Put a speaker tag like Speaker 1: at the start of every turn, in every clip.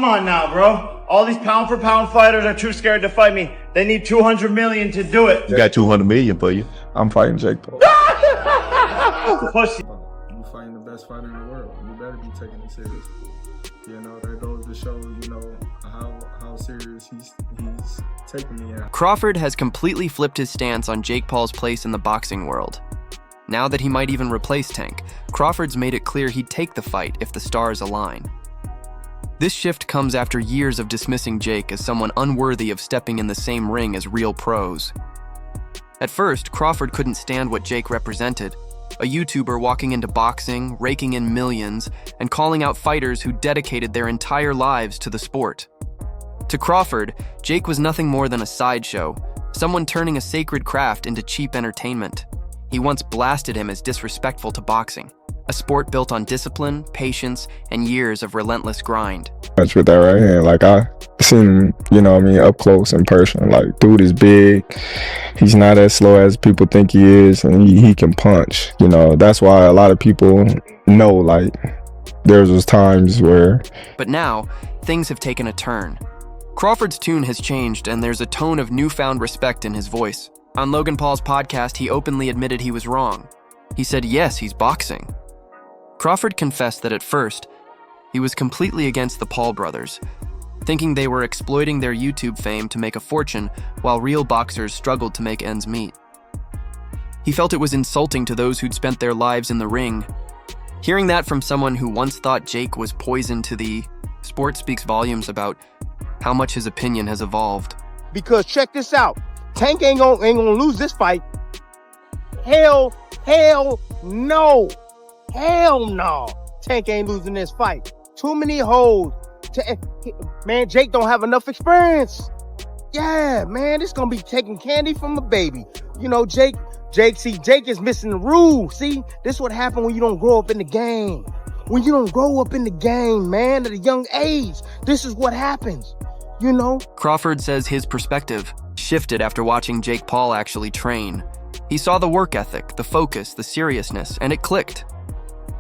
Speaker 1: Come on now, bro. All these pound for pound fighters are too scared to fight me. They need 200 million to do it.
Speaker 2: You got 200 million for you.
Speaker 3: I'm fighting Jake Paul.
Speaker 1: Pussy.
Speaker 3: You fighting the best fighter in the world. You better be taking it serious. You know, that goes to show, you know, how serious he's taking me out.
Speaker 4: Crawford has completely flipped his stance on Jake Paul's place in the boxing world. Now that he might even replace Tank, Crawford's made it clear he'd take the fight if the stars align. This shift comes after years of dismissing Jake as someone unworthy of stepping in the same ring as real pros. At first, Crawford couldn't stand what Jake represented, a YouTuber walking into boxing, raking in millions, and calling out fighters who dedicated their entire lives to the sport. To Crawford, Jake was nothing more than a sideshow, someone turning a sacred craft into cheap entertainment. He once blasted him as disrespectful to boxing, a sport built on discipline, patience, and years of relentless grind.
Speaker 3: Much with that right hand, like I seen him, you know what I mean, up close in person. Like, dude is big. He's not as slow as people think he is, and he can punch. You know, that's why a lot of people know, like, there's those times where...
Speaker 4: But now, things have taken a turn. Crawford's tune has changed, and there's a tone of newfound respect in his voice. On Logan Paul's podcast, he openly admitted he was wrong. He said, yes, he's boxing. Crawford confessed that at first, he was completely against the Paul brothers, thinking they were exploiting their YouTube fame to make a fortune while real boxers struggled to make ends meet. He felt it was insulting to those who'd spent their lives in the ring. Hearing that from someone who once thought Jake was poison to the sport speaks volumes about how much his opinion has evolved.
Speaker 5: Because check this out, Tank ain't gonna lose this fight. Hell no. Hell no. Tank ain't losing this fight. Too many holes. Man, Jake don't have enough experience. Yeah, man, this gonna be taking candy from a baby. You know, Jake is missing the rules. See, this is what happened when you don't grow up in the game. When you don't grow up in the game, man, at a young age, this is what happens, you know?
Speaker 4: Crawford says his perspective shifted after watching Jake Paul actually train. He saw the work ethic, the focus, the seriousness, and it clicked.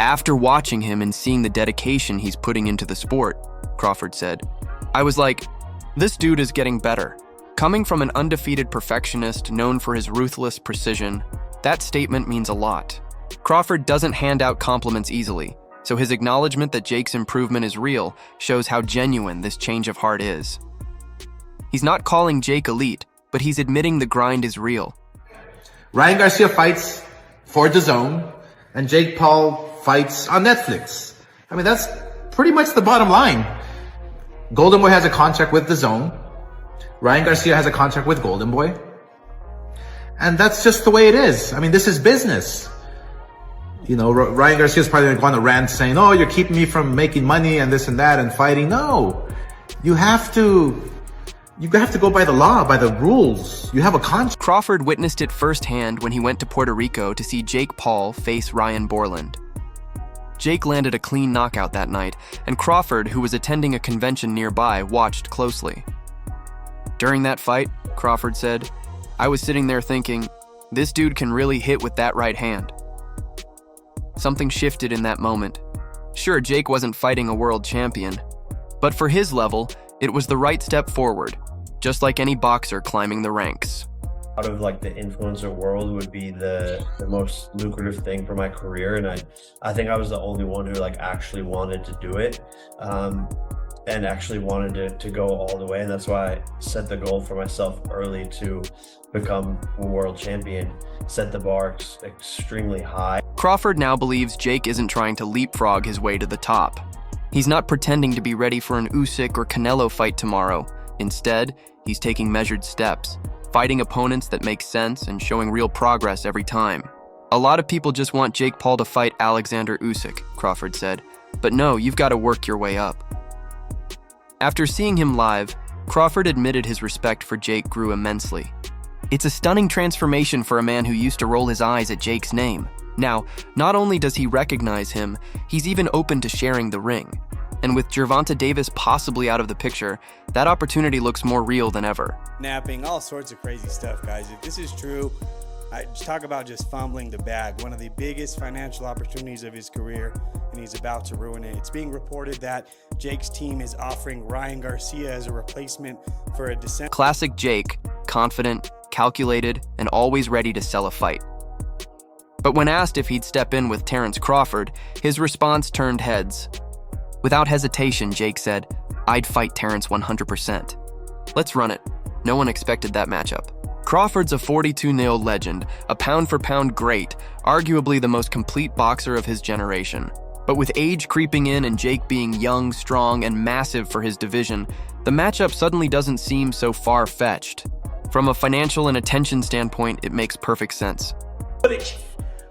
Speaker 4: After watching him and seeing the dedication he's putting into the sport, Crawford said, I was like, this dude is getting better. Coming from an undefeated perfectionist known for his ruthless precision, that statement means a lot. Crawford doesn't hand out compliments easily, so his acknowledgement that Jake's improvement is real shows how genuine this change of heart is. He's not calling Jake elite, but he's admitting the grind is real.
Speaker 6: Ryan Garcia fights for DAZN, and Jake Paul fights on Netflix. I mean, that's pretty much the bottom line. Golden Boy has a contract with DAZN. Ryan Garcia has a contract with Golden Boy. And that's just the way it is. I mean, this is business. You know, Ryan Garcia's probably going to go on a rant saying, oh, you're keeping me from making money and this and that and fighting. No, you have to go by the law, by the rules. You have a contract.
Speaker 4: Crawford witnessed it firsthand when he went to Puerto Rico to see Jake Paul face Ryan Borland. Jake landed a clean knockout that night, and Crawford, who was attending a convention nearby, watched closely. During that fight, Crawford said, I was sitting there thinking, this dude can really hit with that right hand. Something shifted in that moment. Sure, Jake wasn't fighting a world champion, but for his level, it was the right step forward, just like any boxer climbing the ranks.
Speaker 2: Out of like the influencer world would be the most lucrative thing for my career, and I think I was the only one who like actually wanted to do it, and actually wanted to go all the way, and that's why I set the goal for myself early to become a world champion, set the bar extremely high.
Speaker 4: Crawford now believes Jake isn't trying to leapfrog his way to the top. He's not pretending to be ready for an Usyk or Canelo fight tomorrow. Instead, he's taking measured steps, fighting opponents that make sense and showing real progress every time. A lot of people just want Jake Paul to fight Alexander Usyk, Crawford said, but no, you've got to work your way up. After seeing him live, Crawford admitted his respect for Jake grew immensely. It's a stunning transformation for a man who used to roll his eyes at Jake's name. Now, not only does he recognize him, he's even open to sharing the ring. And with Gervonta Davis possibly out of the picture, that opportunity looks more real than ever.
Speaker 7: Napping, all sorts of crazy stuff, guys. If this is true, Just talk about just fumbling the bag. One of the biggest financial opportunities of his career, and he's about to ruin it. It's being reported that Jake's team is offering Ryan Garcia as a replacement for a December.
Speaker 4: Classic Jake, confident, calculated, and always ready to sell a fight. But when asked if he'd step in with Terence Crawford, his response turned heads. Without hesitation, Jake said, "I'd fight Terence 100%. Let's run it." No one expected that matchup. Crawford's a 42-0 legend, a pound-for-pound great, arguably the most complete boxer of his generation. But with age creeping in and Jake being young, strong, and massive for his division, the matchup suddenly doesn't seem so far-fetched. From a financial and attention standpoint, it makes perfect sense.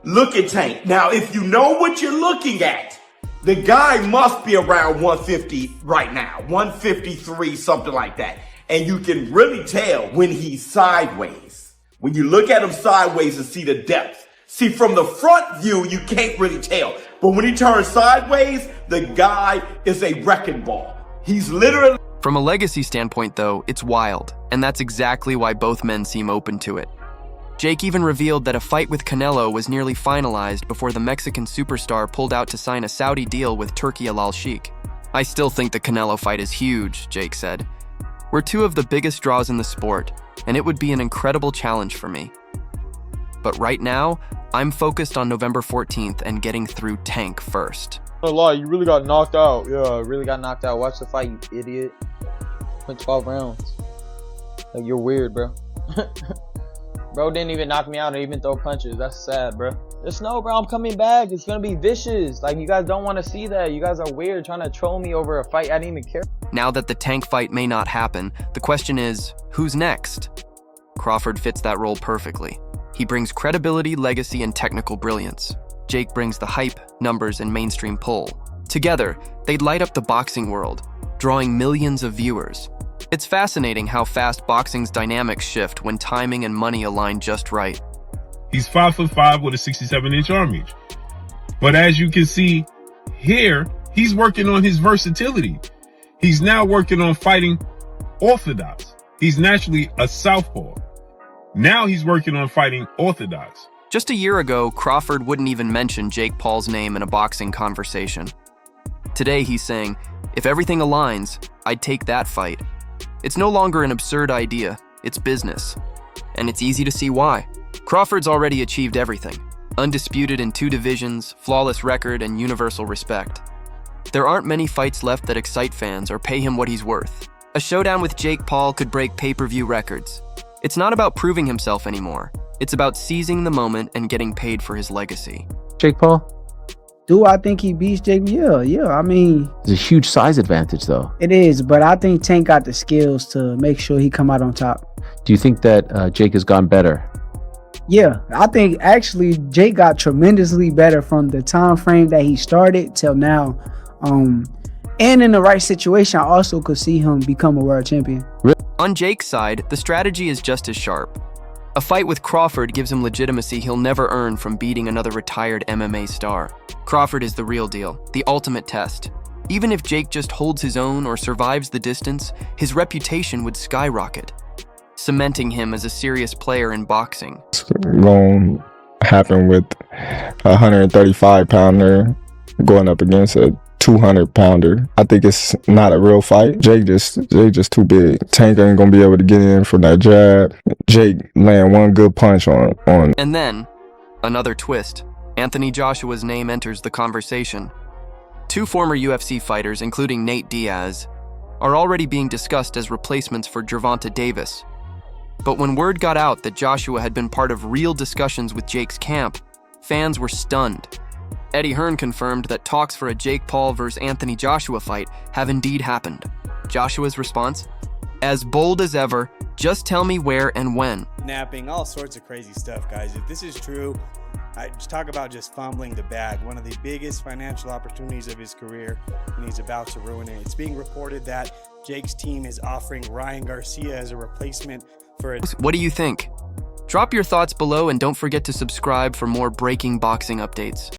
Speaker 8: Look at Tank. Now, if you know what you're looking at, the guy must be around 150 right now, 153, something like that. And you can really tell when he's sideways. When you look at him sideways and see the depth. See, from the front view, you can't really tell. But when he turns sideways, the guy is a wrecking ball. He's literally...
Speaker 4: From a legacy standpoint, though, it's wild, and that's exactly why both men seem open to it. Jake even revealed that a fight with Canelo was nearly finalized before the Mexican superstar pulled out to sign a Saudi deal with Turki Al Sheikh. "I still think the Canelo fight is huge," Jake said. "We're two of the biggest draws in the sport, and it would be an incredible challenge for me. But right now, I'm focused on November 14th and getting through Tank first."
Speaker 9: No lie, you really got knocked out. Yeah, really got knocked out. Watch the fight, you idiot. Went 12 rounds. Like, you're weird, bro. Bro didn't even knock me out or even throw punches. That's sad, bro. Just know, bro, I'm coming back. It's gonna be vicious. Like, you guys don't want to see that. You guys are weird trying to troll me over a fight I didn't even care.
Speaker 4: Now that the Tank fight may not happen, the question is, who's next? Crawford fits that role perfectly. He brings credibility, legacy, and technical brilliance. Jake brings the hype, numbers, and mainstream pull. Together, they'd light up the boxing world, drawing millions of viewers. It's fascinating how fast boxing's dynamics shift when timing and money align just right.
Speaker 10: He's 5'5" with a 67-inch arm reach. But as you can see here, he's working on his versatility. He's now working on fighting orthodox. He's naturally a southpaw. Now he's working on fighting orthodox.
Speaker 4: Just a year ago, Crawford wouldn't even mention Jake Paul's name in a boxing conversation. Today, he's saying, "If everything aligns, I'd take that fight." It's no longer an absurd idea, it's business. And it's easy to see why. Crawford's already achieved everything. Undisputed in 2 divisions, flawless record, and universal respect. There aren't many fights left that excite fans or pay him what he's worth. A showdown with Jake Paul could break pay-per-view records. It's not about proving himself anymore. It's about seizing the moment and getting paid for his legacy.
Speaker 11: Jake Paul?
Speaker 12: Do I think he beats Jake? Yeah. I mean,
Speaker 11: There's a huge size advantage, though.
Speaker 12: it is, but I think Tank got the skills to make sure he come out on top.
Speaker 11: Do you think that Jake has gone better?
Speaker 12: Yeah, I think actually Jake got tremendously better from the time frame that he started till now. And in the right situation, I also could see him become a world champion.
Speaker 4: On Jake's side, the strategy is just as sharp. A fight with Crawford gives him legitimacy he'll never earn from beating another retired MMA star. Crawford is the real deal, the ultimate test. Even if Jake just holds his own or survives the distance, his reputation would skyrocket, cementing him as a serious player in boxing.
Speaker 3: It's going to happen with a 135-pounder going up against a 200-pounder. I think it's not a real fight. Jake just too big. Tank ain't gonna be able to get in from that jab. Jake land one good punch on.
Speaker 4: And then, another twist. Anthony Joshua's name enters the conversation. 2 former UFC fighters, including Nate Diaz, are already being discussed as replacements for Gervonta Davis. But when word got out that Joshua had been part of real discussions with Jake's camp, fans were stunned. Eddie Hearn confirmed that talks for a Jake Paul vs. Anthony Joshua fight have indeed happened. Joshua's response? As bold as ever, just tell me where and when.
Speaker 7: Napping, all sorts of crazy stuff, guys. If this is true, I just talk about just fumbling the bag. One of the biggest financial opportunities of his career, and he's about to ruin it. It's being reported that Jake's team is offering Ryan Garcia as a replacement for a...
Speaker 4: What do you think? Drop your thoughts below and don't forget to subscribe for more breaking boxing updates.